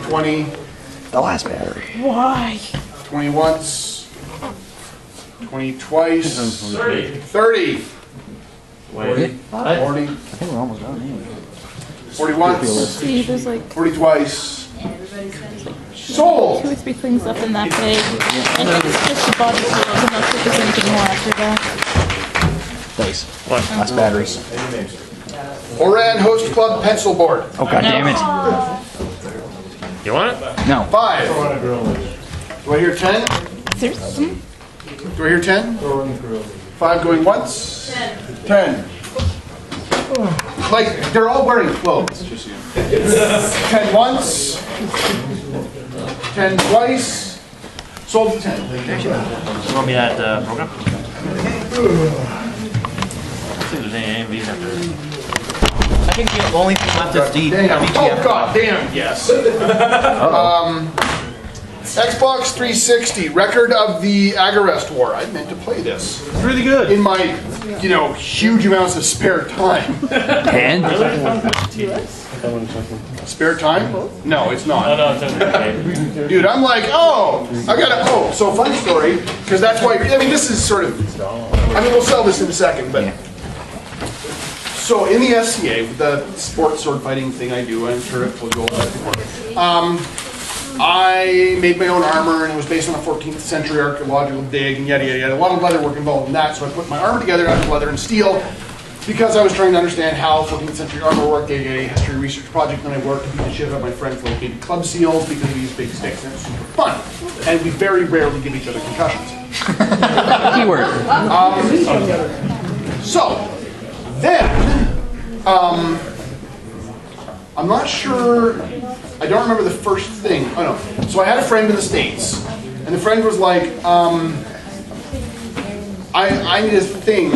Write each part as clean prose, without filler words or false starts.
20. The last battery. Why? 20 once. 20 twice. 30. 40? 40. I think we're almost done anyway. 40 once. See, there's like 40 twice. Sold! 2 or 3 things up in that bag. I think it's just the body fluid. I'm not sure if there's anything more after that. Dice. What? Last batteries. Oran Host Club pencil board. Oh, god damn it. You want it? No. 5. Do I hear 10? Seriously? Do I hear 10? 5 going once. 10. Like, they're all wearing clothes, just so you know. 10 once. 10 twice. Sold to 10. You want me at program? I think there's any AMVs after this. I think the only thing left is the Damn. VGM. Oh, god damn, yes. Xbox 360, Record of the Agarest War. I meant to play this. It's really good. In my, huge amounts of spare time. 10? Spare time? No, it's not. No, it's okay. Dude, I'm like, so fun story, because that's why, this is sort of, we'll sell this in a second, but. So in the SCA, the sports sword fighting thing I do, I'm sure I've told you all about before. I made my own armor, and it was based on a 14th century archaeological dig, and yada yada yada. A lot of leather work involved in that, so I put my armor together out of leather and steel because I was trying to understand how 14th century armor worked. I did a history research project, and I worked to beat the shit out of my friends located club seals because we use big sticks, and it's super fun. And we very rarely give each other concussions. Keyword. So then, I'm not sure. I don't remember the first thing. Oh no. So I had a friend in the States, and the friend was like, I need a thing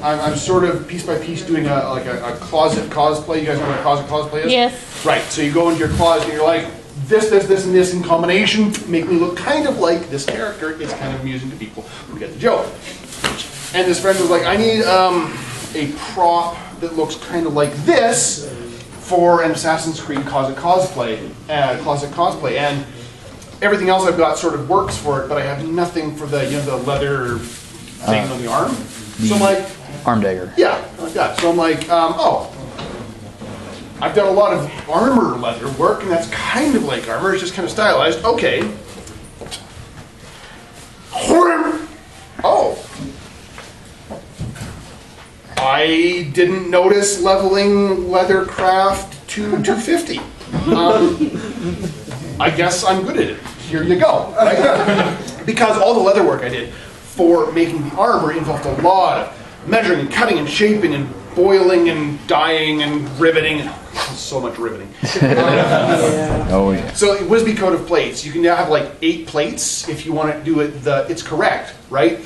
I'm sort of piece by piece doing a closet cosplay. You guys know what a closet cosplay is? Yes. Right. So you go into your closet and you're like, this, and this in combination make me look kind of like this character. It's kind of amusing to people who get the joke. And this friend was like, I need a prop that looks kind of like this for an Assassin's Creed closet cosplay, and everything else I've got sort of works for it, but I have nothing for the the leather thing on the arm. So I'm like, Arm dagger. yeah, like that. So I'm like, I've done a lot of armor leather work, and that's kind of like armor. It's just kind of stylized. Okay. Oh. I didn't notice leveling leathercraft to 250. I guess I'm good at it. Here you go. Right? Because all the leather work I did for making the armor involved a lot of measuring and cutting and shaping and boiling and dyeing and riveting. So much riveting. Oh yeah. So it was coat of plates. You can now have like 8 plates if you want to do it. It's correct, right?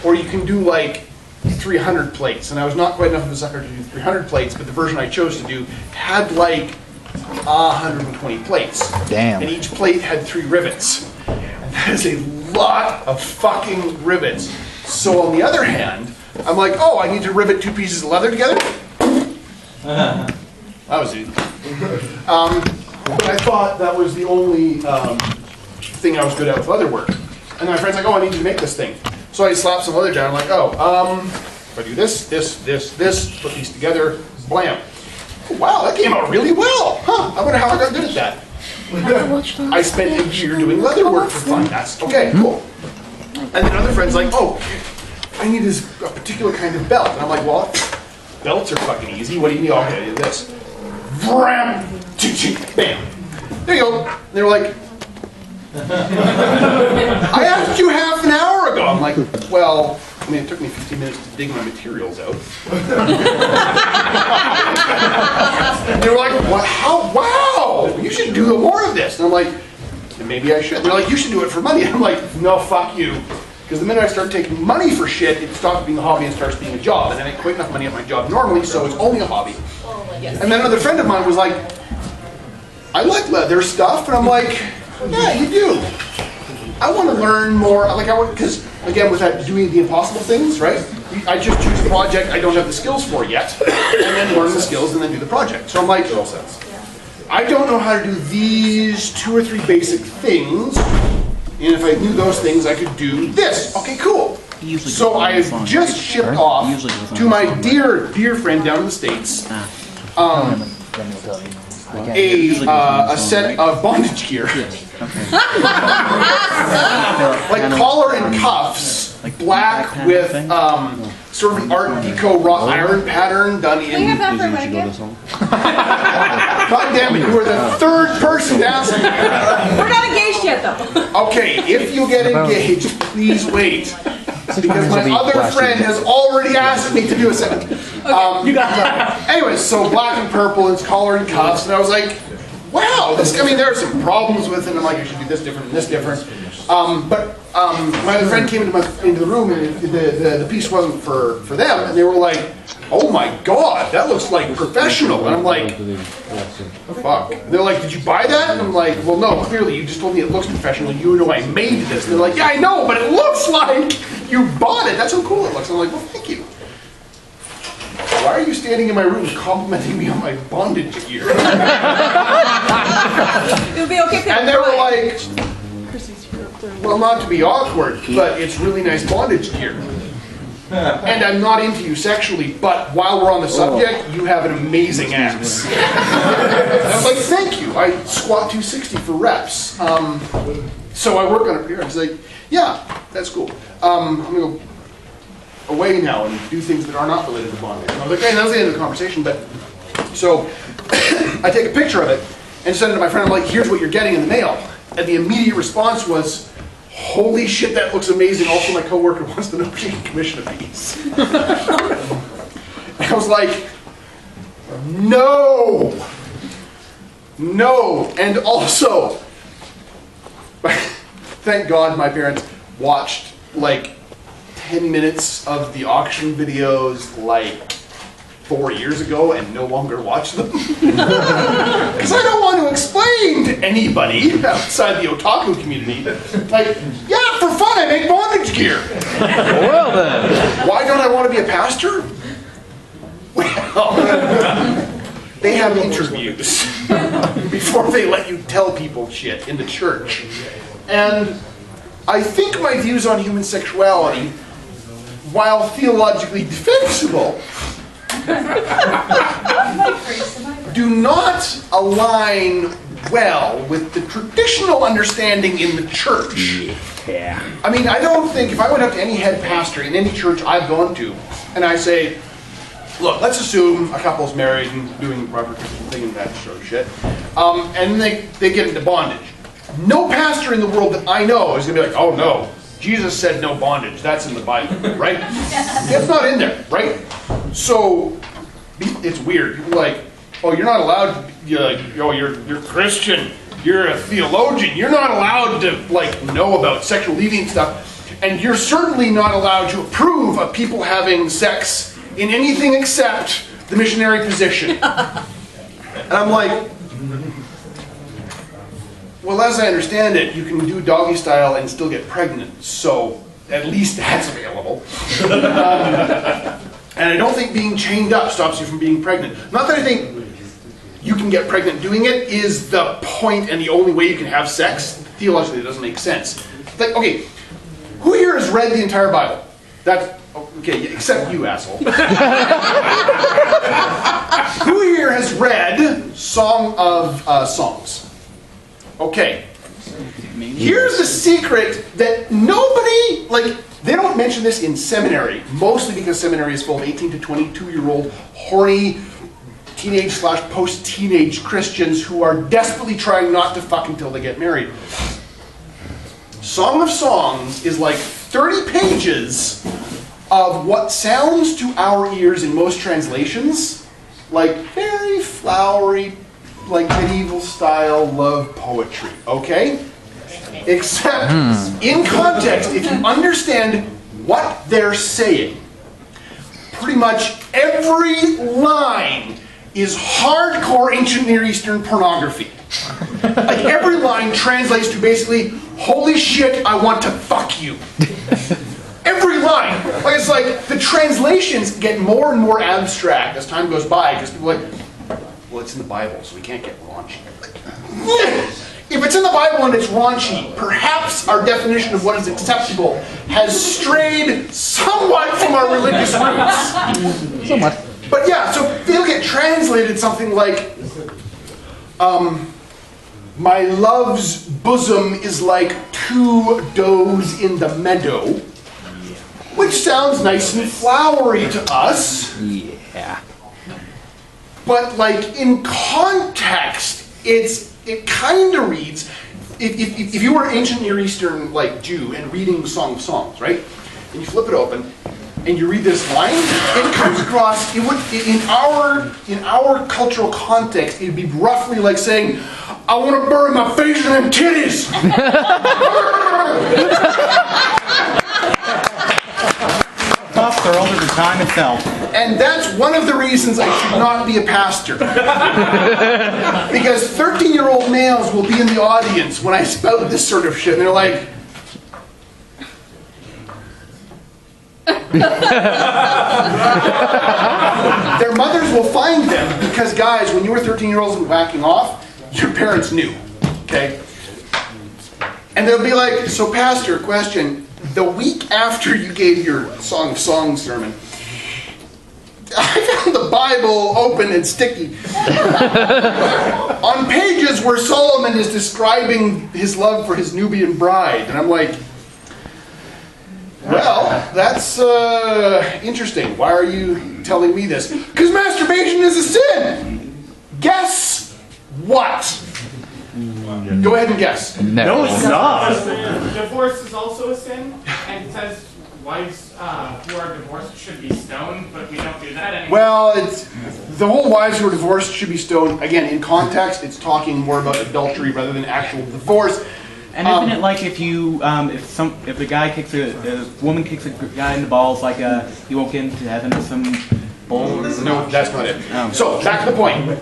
Or you can do like 300 plates, and I was not quite enough of a sucker to do 300 plates, but the version I chose to do had like 120 plates. Damn. And each plate had 3 rivets. And that is a lot of fucking rivets. So on the other hand, I'm like, oh, I need to rivet 2 pieces of leather together? That was easy. But I thought that was the only thing I was good at with leather work. And my friend's like, oh, I need you to make this thing. So I slapped some leather down. I'm like, if I do this, put these together, blam. Oh, wow, that came out really well. Huh, I wonder how I got good at that. I spent a year doing leather work for fun. That's okay, cool. And then other friends like, oh, I need a particular kind of belt. And I'm like, well, belts are fucking easy. What do you need? Okay, I do this. Bam, bam. There you go. And they were like, I asked you half an hour ago. I'm like, well, it took me 15 minutes to dig my materials out. They were like, what? How? Wow, you should do more of this. And I'm like, maybe I should. And they're like, you should do it for money. I'm like, no, fuck you. Because the minute I start taking money for shit, it stops being a hobby and starts being a job. And then I make quite enough money at my job normally, so it's only a hobby. And then another friend of mine was like, I like leather stuff. And I'm like, yeah, you do. I want to learn more. Because again, with that doing the impossible things, right? I just choose a project I don't have the skills for yet, and then learn the skills and then do the project. So I'm like, I don't know how to do these 2 or 3 basic things, and if I knew those things, I could do this. Okay, cool. So I've just shipped off to my dear friend down in the States a set of bondage gear. Like collar and cuffs, black with sort of an Art Deco wrought iron pattern done in. We have that for Winnipeg. God damn it, you were the 3rd person to ask me. We're not engaged yet, though. Okay, if you get engaged, please wait. Because my other friend has already asked me to do a second. You got that. Anyways, so black and purple, and it's collar and cuffs, and I was like, wow, this, I mean, there are some problems with it. I'm like, I should do this different and this different. But my other friend came into the room, and the piece wasn't for them, and they were like, oh my god, that looks like professional. And I'm like, fuck. And they're like, did you buy that? And I'm like, well, no, clearly, you just told me it looks professional. You know I made this. And they're like, yeah, I know, but it looks like you bought it. That's how cool it looks. I'm like, well, thank you. Why are you standing in my room complimenting me on my bondage gear? It'll be okay. And they were like, well, not to be awkward, but it's really nice bondage gear. And I'm not into you sexually, but while we're on the subject, you have an amazing ass. I was like, thank you. I squat 260 for reps. So I work on it here. I was like, yeah, that's cool. I'm going to go away now and do things that are not related to bondage. And I was like, hey, that was the end of the conversation. But so I take a picture of it and send it to my friend. I'm like, here's what you're getting in the mail. And the immediate response was, holy shit, that looks amazing. Also, my coworker wants to know if she can commission a piece. I was like, no. No. And also, thank God my parents watched like 10 minutes of the auction videos like 4 years ago and no longer watch them. Because I don't want to explain to anybody outside the otaku community, like, yeah, for fun I make bondage gear. Well then. Why don't I want to be a pastor? Well, they have interviews before they let you tell people shit in the church. And I think my views on human sexuality, while theologically defensible, do not align well with the traditional understanding in the church. Yeah. I mean, I don't think, if I went up to any head pastor in any church I've gone to, and I say, look, let's assume a couple's married and doing the proper Christian thing and that sort of shit, and they get into bondage. No pastor in the world that I know is going to be like, oh no, Jesus said no bondage. That's in the Bible, right? It's not in there, right? So it's weird. People are like, oh, you're not allowed to, you're Christian. You're a theologian. You're not allowed to like know about sexual deviant stuff. And you're certainly not allowed to approve of people having sex in anything except the missionary position. And I'm like, well, as I understand it, you can do doggy style and still get pregnant, so at least that's available. And I don't think being chained up stops you from being pregnant. Not that I think you can get pregnant doing it is the point and the only way you can have sex. Theologically, it doesn't make sense. Like, okay, who here has read the entire Bible? That's, okay, except you, asshole. Who here has read Song of Songs? Okay. Here's the secret that nobody, like, they don't mention this in seminary, mostly because seminary is full of 18 to 22-year-old horny teenage/post-teenage Christians who are desperately trying not to fuck until they get married. Song of Songs is like 30 pages of what sounds to our ears in most translations like very flowery, like medieval style love poetry, okay? Except in context, if you understand what they're saying, pretty much every line is hardcore ancient Near Eastern pornography. Like every line translates to basically, holy shit, I want to fuck you. Every line. Like it's like the translations get more and more abstract as time goes by because people are like, well, it's in the Bible, so we can't get raunchy. If it's in the Bible and it's raunchy, perhaps our definition of what is acceptable has strayed somewhat from our religious roots. Somewhat. But yeah, so they'll get translated something like, my love's bosom is like two does in the meadow, which sounds nice and flowery to us. Yeah. But like in context, it kind of reads, if you were an ancient Near Eastern like Jew and reading the Song of Songs, right? And you flip it open and you read this line, it comes across, it would in our cultural context, it'd be roughly like saying, I want to bury my face in them titties. Tough girl at the time itself. And that's one of the reasons I should not be a pastor. Because 13-year-old males will be in the audience when I spout this sort of shit, and they're like, their mothers will find them, because guys, when you were 13-year-olds and whacking off, your parents knew, okay? And they'll be like, so pastor, question, the week after you gave your Song of Songs sermon, I found the Bible open and sticky on pages where Solomon is describing his love for his Nubian bride. And I'm like, well, that's interesting. Why are you telling me this? Because masturbation is a sin. Guess what? Go ahead and guess. No. it's not. Divorce is also a sin, and it says wives who are divorced should be stoned, but we don't do that anymore. Well, it's the whole wives who are divorced should be stoned. Again, in context, it's talking more about adultery rather than actual divorce. And isn't it like if you, if the guy kicks the woman kicks a guy in the balls, like he won't get into heaven with some bull? No, that's not it. Oh. So, back to the point.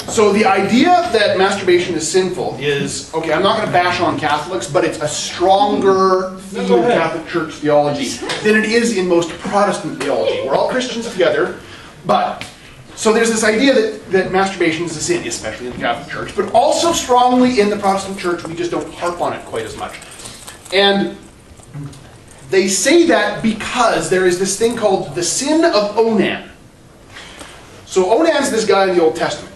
So the idea that masturbation is sinful is, okay, I'm not going to bash on Catholics, but it's a stronger theme of Catholic Church theology than it is in most Protestant theology. We're all Christians together, but, so there's this idea that masturbation is a sin, especially in the Catholic Church, but also strongly in the Protestant Church, we just don't harp on it quite as much. And they say that because there is this thing called the sin of Onan. So Onan's this guy in the Old Testament.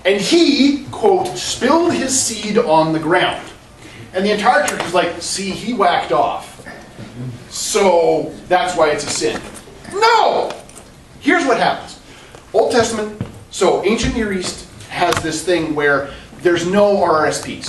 And he, quote, spilled his seed on the ground. And the entire church was like, see, he whacked off. So that's why it's a sin. No! Here's what happens. Old Testament, so ancient Near East has this thing where there's no RRSPs.